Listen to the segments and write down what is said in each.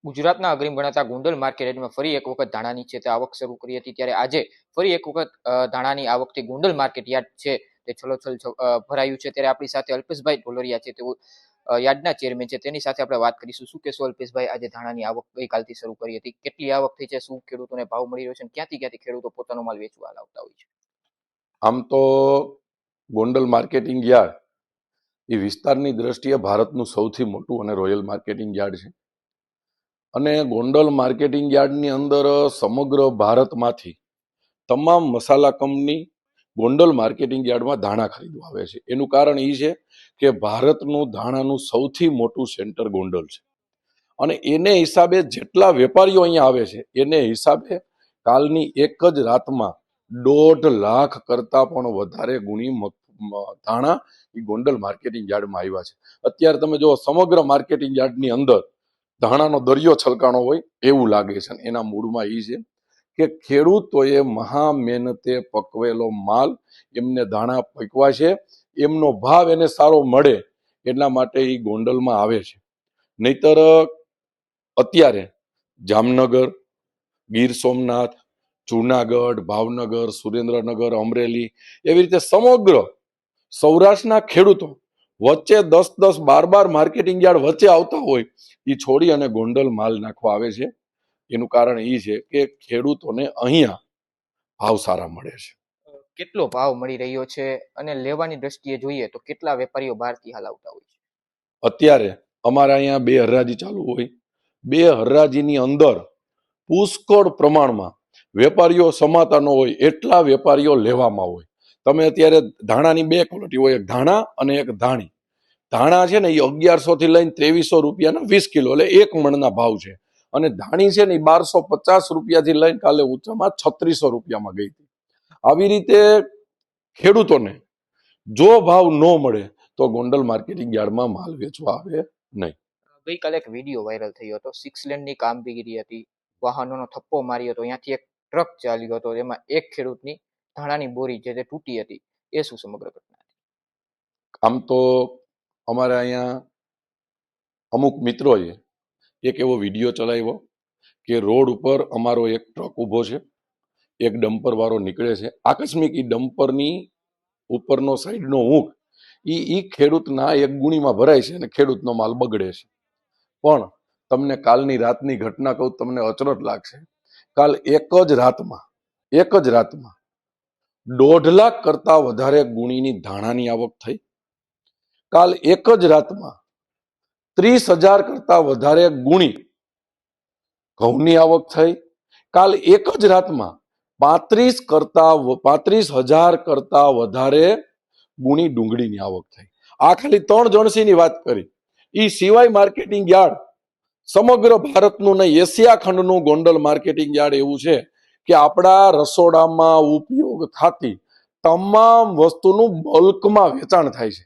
ગુજરાતના અગ્રીમ ગણાતા ગોંડલ માર્કેટ યાર્ડમાં ફરી એક વખત ધાણાની છે તે આવક શરૂ કરી હતી, ત્યારે આજે ફરી એક વખત ધાણાની આવકથી ગોંડલ માર્કેટ યાર્ડ છે તે છલોછલ ભરાયું છે। ત્યારે આપણી સાથે અલ્પેશભાઈ ઢોલરિયા છે, તેઓ યાર્ડના ચેરમેન છે, તેની સાથે આપણે વાત કરીશું। શું કહેશો અલ્પેશભાઈ, આજે ધાણાની આવક ગઈકાલથી શરૂ કરી હતી, કેટલી આવક થઈ છે, શું ખેડૂતોને ભાવ મળી રહ્યો છે, ક્યાંથી ખેડૂતો પોતાનો માલ વેચવા લાવતા હોય છે? આમ તો ગોંડલ માર્કેટિંગ યાર્ડ એ વિસ્તારની દ્રષ્ટિએ ભારતનું સૌથી મોટું અને રોયલ માર્કેટિંગ યાર્ડ છે અને ગોંડલ માર્કેટિંગ યાર્ડની અંદર સમગ્ર ભારતમાંથી તમામ મસાલા કંપની ગોંડલ માર્કેટિંગ યાર્ડમાં ધાણા ખરીદવા આવે છે। એનું કારણ એ છે કે ભારતનું ધાણાનું સૌથી મોટું સેન્ટર ગોંડલ છે અને એને હિસાબે જેટલા વેપારીઓ અહીંયા આવે છે એને હિસાબે કાલની એક જ રાતમાં 1.5 લાખ કરતા પણ વધારે ગુણી ધાણા એ ગોંડલ માર્કેટિંગ યાર્ડમાં આવ્યા છે। અત્યારે તમે જો સમગ્ર માર્કેટિંગ યાર્ડની અંદર ધાણાનો દરિયો છલકાણો હોય એવું લાગે છે। એના મૂળમાં એ છે કે ખેડૂતોએ મહા મહેનતે પકવેલો માલ એમને ધાણા પકવા છે, એમનો ભાવ એને સારો મળે એટલા માટે એ ગોંડલમાં આવે છે। નહીતર અત્યારે જામનગર, ગીર સોમનાથ, જુનાગઢ, ભાવનગર, સુરેન્દ્રનગર, અમરેલી એવી રીતે સમગ્ર સૌરાષ્ટ્રના ખેડૂતો વચ્ચે 10-10, 12-12 માર્કેટિંગ યાર્ડ વચ્ચે આવતા હોય એ છોડી અને ગોંડલ માલ નાખવા આવે છે। એનું કારણ એ છે કે ખેડૂતોને અહીંયા ભાવ સારા મળે છે। કેટલો ભાવ મળી રહ્યો છે અને લેવાની દ્રષ્ટિએ જોઈએ તો કેટલા વેપારીઓ બહારથી હાલ આવતા હોય છે? અત્યારે અમારા અહીંયા 2 હરાજી ચાલુ હોય, 2 હરાજીની અંદર પુષ્કળ પ્રમાણમાં વેપારીઓ સમાતા ન હોય એટલા વેપારીઓ લેવામાં હોય। તમે અત્યારે ધાણાની 2 ક્વોલિટી હોય, એક ધાણા અને એક ધાણી। ધાણા છે ને એ 1100 થી લઈને 2300 રૂપિયાના 20 કિલો એટલે 1 મણના ભાવ છે અને ધાણી છે ને એ 1250 રૂપિયાથી લઈને કાલે ઊંચામાં 3600 રૂપિયામાં ગઈ હતી। આવી રીતે ખેડૂતોને જો ભાવ ન મળે તો ગોંડલ માર્કેટિંગ યાર્ડમાં માલ વેચવા આવે નહીં। ગઈકાલે એક વિડીયો વાયરલ થયો હતો, 6 લેનની કામગીરી હતી, વાહનોનો થપ્પો માર્યો હતો, અહીંયાથી એક ટ્રક ચાલ્યો હતો, એમાં એક ખેડૂતની ધાણાની બોરી જે તે તૂટી હતી, એ શું સમગ્ર ઘટના હતી? આમ તો અમારે અહીંયા અમુક મિત્રોએ એક એવો વિડીયો ચલાવ્યો કે રોડ ઉપર અમારો એક ટ્રક ઊભો છે, એક ડમ્પર વાળો નીકળે છે, આકસ્મિક એ ડમ્પરની ઉપરનો સાઈડનો હૂક ઈ ખેડૂતના એક ગુણીમાં ભરાય છે અને ખેડૂતનો માલ બગડે છે। પણ તમને કાલની રાતની ઘટના કહું, તમને અચરજ લાગશે। કાલ એક જ રાતમાં 1.5 લાખ કરતા વધારે ગુણીની ધાણાની આવક થઈ। કાલ એક જ રાતમાં 30,000 કરતા વધારે ગુણી ઘઉંની આવક થઈ। કાલ એક જ રાતમાં 35,000 કરતા વધારે ગુણી ડુંગળીની આવક થઈ। આ ખાલી 3 જણસીની વાત કરી। એ સિવાય માર્કેટિંગ યાર્ડ સમગ્ર ભારતનું નહીં, એશિયા ખંડનું ગોંડલ માર્કેટિંગ યાર્ડ એવું છે કે આપણા રસોડામાં ઉપયોગ થતી તમામ વસ્તુનું બલ્કમાં વેચાણ થાય છે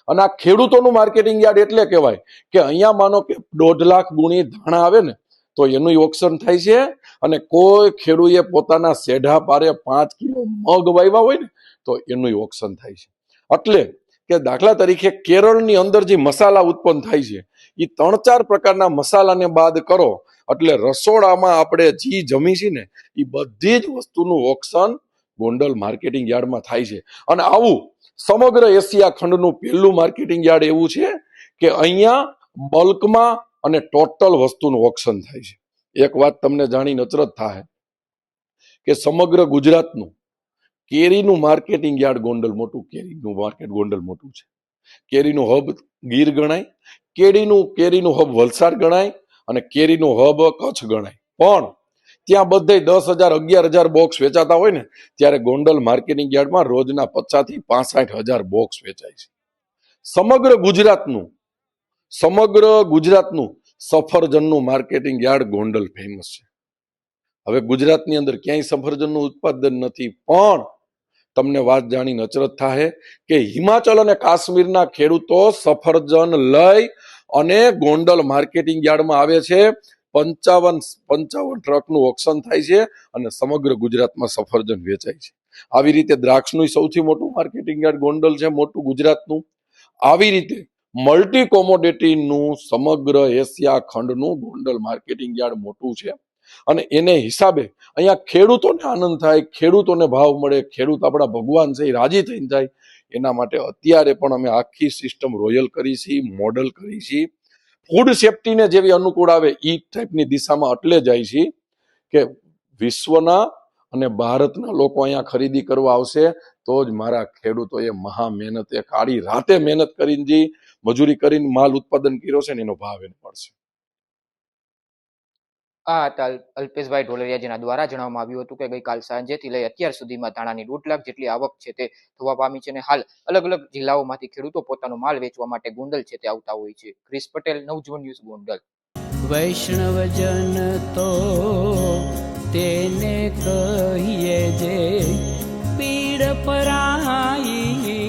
અને આ ખેડૂતોનું માર્કેટિંગ યાર્ડ એટલે કહેવાય કે અહીંયા માનો કે 1.5 લાખ ગુણી ધાણા આવે ને તો એનું ઓક્શન થાય છે અને કોઈ ખેડૂએ પોતાના સેઢા પારે 5 કિલો મગ વાવ્યા હોય ને તો એનું ઓક્શન થાય છે। એટલે કે દાખલા તરીકે કેરળની અંદર જે મસાલા ઉત્પન્ન થાય છે એ 3-4 પ્રકારના મસાલાને બાદ કરો એટલે રસોડામાં આપણે જે જમી છે ને એ બધી જ વસ્તુનું ઓક્શન ગોંડલ માર્કેટિંગ યાર્ડમાં થાય છે અને આવું સમગ્ર એશિયા ખંડનું પહેલું માર્કેટિંગ યાર્ડ એવું છે કે અહીંયા બલ્કમાં અને ટોટલ વસ્તુનું ઓક્શન થાય છે। એક વાત તમને જાણીને અચરજ થાય કે સમગ્ર ગુજરાતનું કેરીનું માર્કેટિંગ યાર્ડ ગોંડલ મોટું, કેરીનું માર્કેટ ગોંડલ મોટું છે। કેરીનું હબ ગીર ગણાય, કેરીનું હબ વલસાડ ગણાય અને કેરીનું હબ કચ્છ ગણાય। પણ ત્યાં બધે 10,000, 11,000 બોક્સ વેચાતા હોય ને ત્યારે ગોંડલ માર્કેટિંગ યાર્ડમાં રોજના 50,000 થી 65,000 બોક્સ વેચાય છે। સમગ્ર ગુજરાતનું સફરજનનું માર્કેટિંગ યાર્ડ ગોંડલ ફેમસ છે। હવે ગુજરાતની અંદર ક્યાંય સફરજનનું ઉત્પાદન નથી, પણ તમને વાત જાણીને અચરજ થાય કે હિમાચલ અને કાશ્મીરના ખેડૂતો સફરજન લઈ અને ગોંડલ માર્કેટિંગ યાર્ડમાં આવે છે। 55 ટ્રકનું ઓક્શન થાય છે અને સમગ્ર ગુજરાતમાં સફરજન વેચાય છે। આવી રીતે દ્રાક્ષનું સૌથી મોટું માર્કેટિંગ યાર્ડ ગોંડલ છે, મોટું ગુજરાતનું। આવી રીતે મલ્ટી કોમોડિટીનું સમગ્ર એશિયા ખંડનું ગોંડલ માર્કેટિંગ યાર્ડ મોટું છે અને એને હિસાબે અહીંયા ખેડૂતોને આનંદ થાય, ખેડૂતોને ભાવ મળે, ખેડૂત આપણા ભગવાન છે એ રાજી થઈને થાય, એના માટે અત્યારે પણ અમે આખી સિસ્ટમ રોયલ કરી છે, મોડલ કરી છે. ફૂડ સેફ્ટીને જેવી અનુકૂળ આવે એ ટાઈપની દિશામાં એટલે જાય છે કે વિશ્વના અને ભારતના લોકો અહીંયા ખરીદી કરવા આવશે તો જ મારા ખેડૂતોએ મહા મહેનતે કાળી રાતે મહેનત કરીને જે મજૂરી કરીને માલ ઉત્પાદન કર્યો છે ને એનો ભાવ એને મળશે. આ હતા અલ્પેશભાઈ ઢોલરિયા, જેના દ્વારા જણાવવામાં આવ્યું હતું કે ગઈકાલ સાંજેથી લઈ અત્યાર સુધીમાં ધાણાની 1.5 લાખ જેટલી આવક છે તે થવા પામી છે અને હાલ અલગ અલગ જિલ્લાઓમાંથી ખેડૂતો પોતાનો માલ વેચવા માટે ગોંડલ છે તે આવતા હોય છે. ક્રિસ પટેલ, નવજીવન ન્યૂઝ, ગોંડલ. વૈષ્ણવજન તો તેને કહીએ જે પીડ પરાઈ